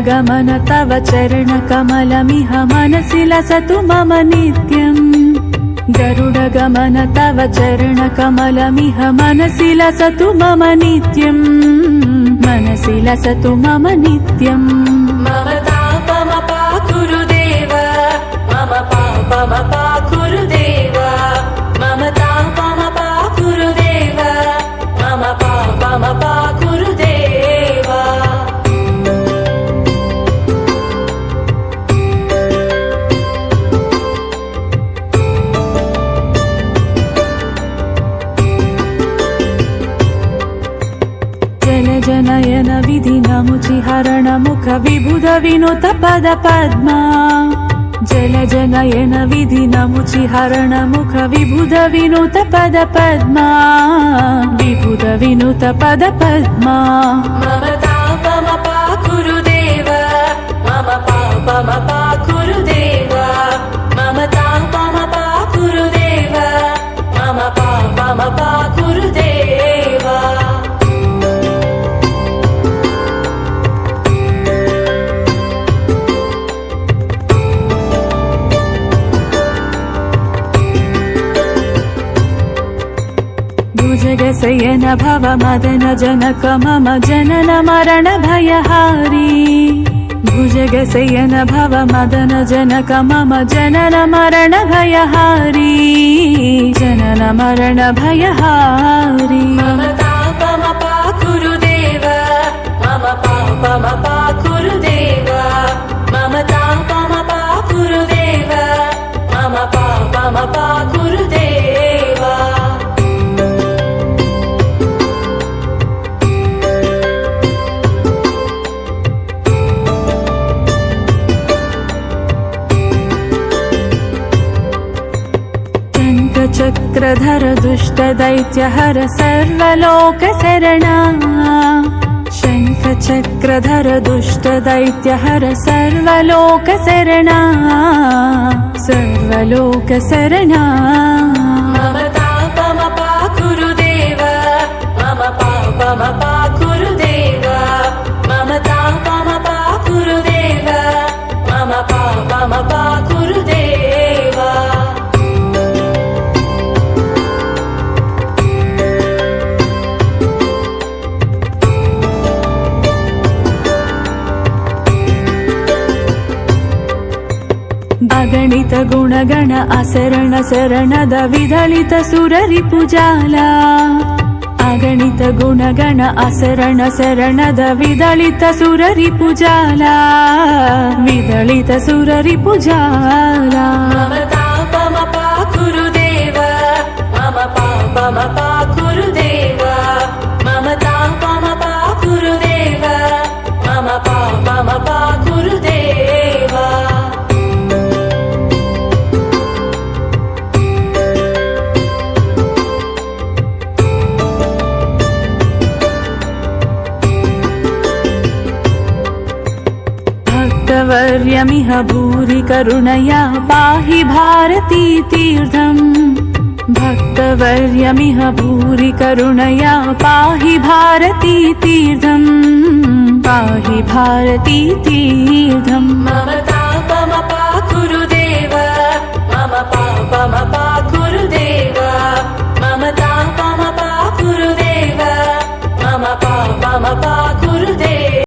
गरुडगमन तव चरणकमलमिह मनसि लसतु मम नित्यम् गरुडगमन तव चरणकमलमिह मनसि लसतु मम नित्यम् मनसि लसतु मम नित्यम् मम तापमपाकुरुदेव मम पापमपाकुरुदेव मम तापमपाकुरुदेव मम पापमपाकुरुदेव जनयन विधिनमुचिहरण मुख विबुध विनुत पद पद्मा जल जनयन विधिनमुचिहरण मुख विबुध विनुत पद पद्मा विबुध विनुत पद पद्मा मम तापमपाकुरुदेव मम पापमपाकुरुदेव मम तापमपाकुरुदेव मम पापमपाकुरुदेव भुजगशयन भव मदन जनक मम जनन मरण भयहारी भुजगशयन भव मदन जनक मम जनन मरण भयहारी जनन मरण भयहारी मम तापमपाकुरुदेव मम पापमपाकुरुदेव मम तापमपाकुरुदेव मम पापमपाकुरुदेव चक्रधर दुष्ट दैत्यहर सर्वलोकशरणा शङ्खचक्रधर दुष्ट दैत्यहर सर्वलोकशरणा सर्वलोकशरणा मम तापमपाकुरुदेव मम पापमपाकुरुदेव मम तापमपाकुरुदेव मम पापमपाकुरुदेव अगणित गुणगण असरण शरणद विदलित सुररिपुजाला अगणित गुणगण असरण शरणद विदलित सुररिपुजाला विदलित सुररिपुजाला मम तापमपाकुरुदेव मम पापमपाकुरुदेव मम तापमपाकुरुदेव मम पापमपाकुरुदेव भक्तवर्यमिह भूरि करुणया पाहि भारती तीर्थम् भक्तवर्यमिह भूरि करुणया पाहि भारती तीर्थम् पाहि भारती तीर्थम् मम